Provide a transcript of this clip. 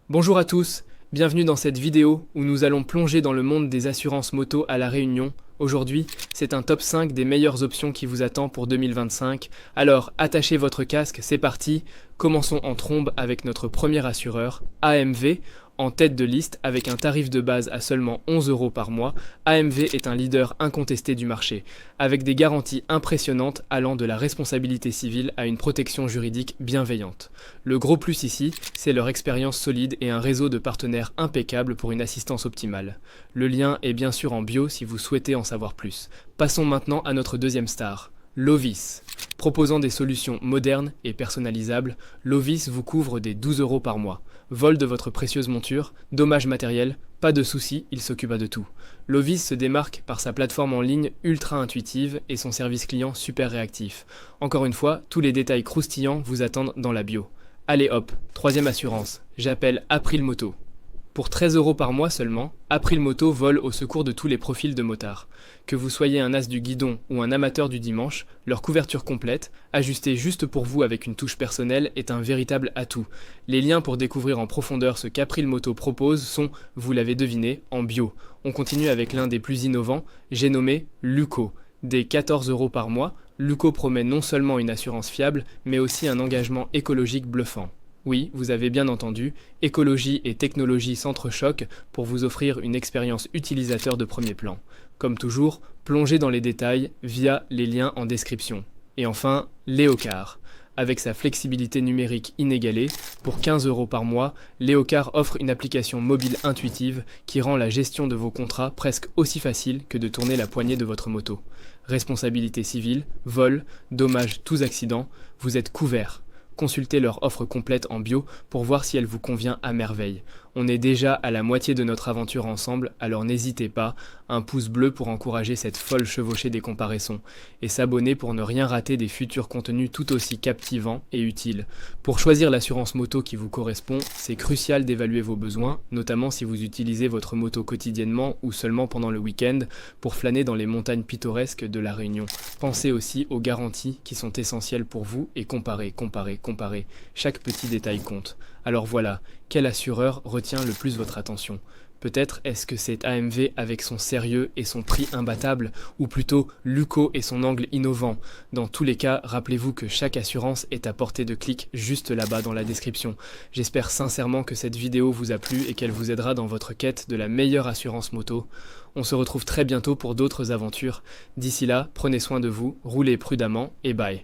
Bonjour à tous, bienvenue dans cette vidéo où nous allons plonger dans le monde des assurances moto à La Réunion. Aujourd'hui, c'est un top 5 des meilleures options qui vous attend pour 2025. Alors, attachez votre casque, c'est parti. Commençons en trombe avec notre premier assureur, AMV. En tête de liste, avec un tarif de base à seulement 11 € par mois, AMV est un leader incontesté du marché, avec des garanties impressionnantes allant de la responsabilité civile à une protection juridique bienveillante. Le gros plus ici, c'est leur expérience solide et un réseau de partenaires impeccable pour une assistance optimale. Le lien est bien sûr en bio si vous souhaitez en savoir plus. Passons maintenant à notre deuxième star, Lovis. Proposant des solutions modernes et personnalisables, Lovis vous couvre des 12 € par mois. Vol de votre précieuse monture, dommages matériels, pas de soucis, il s'occupa de tout. Lovis se démarque par sa plateforme en ligne ultra intuitive et son service client super réactif. Encore une fois, tous les détails croustillants vous attendent dans la bio. Allez hop, troisième assurance, j'appelle April Moto. Pour 13 € par mois seulement, April Moto vole au secours de tous les profils de motards. Que vous soyez un as du guidon ou un amateur du dimanche, leur couverture complète, ajustée juste pour vous avec une touche personnelle, est un véritable atout. Les liens pour découvrir en profondeur ce qu'April Moto propose sont, vous l'avez deviné, en bio. On continue avec l'un des plus innovants, j'ai nommé Luco. Dès 14 € par mois, Luco promet non seulement une assurance fiable, mais aussi un engagement écologique bluffant. Oui, vous avez bien entendu, écologie et technologie s'entrechoquent pour vous offrir une expérience utilisateur de premier plan. Comme toujours, plongez dans les détails via les liens en description. Et enfin, Léocar. Avec sa flexibilité numérique inégalée, pour 15 € par mois, Léocar offre une application mobile intuitive qui rend la gestion de vos contrats presque aussi facile que de tourner la poignée de votre moto. Responsabilité civile, vol, dommages, tous accidents, vous êtes couverts. Consultez leur offre complète en bio pour voir si elle vous convient à merveille. On est déjà à la moitié de notre aventure ensemble, alors n'hésitez pas, un pouce bleu pour encourager cette folle chevauchée des comparaisons, et s'abonner pour ne rien rater des futurs contenus tout aussi captivants et utiles. Pour choisir l'assurance moto qui vous correspond, c'est crucial d'évaluer vos besoins, notamment si vous utilisez votre moto quotidiennement ou seulement pendant le week-end pour flâner dans les montagnes pittoresques de La Réunion. Pensez aussi aux garanties qui sont essentielles pour vous et comparez. Chaque petit détail compte. Alors voilà, quel assureur retient le plus votre attention ? Peut-être est-ce que c'est AMV avec son sérieux et son prix imbattable, ou plutôt Luco et son angle innovant. Dans tous les cas, rappelez-vous que chaque assurance est à portée de clic juste là-bas dans la description. J'espère sincèrement que cette vidéo vous a plu et qu'elle vous aidera dans votre quête de la meilleure assurance moto. On se retrouve très bientôt pour d'autres aventures. D'ici là, prenez soin de vous, roulez prudemment et bye.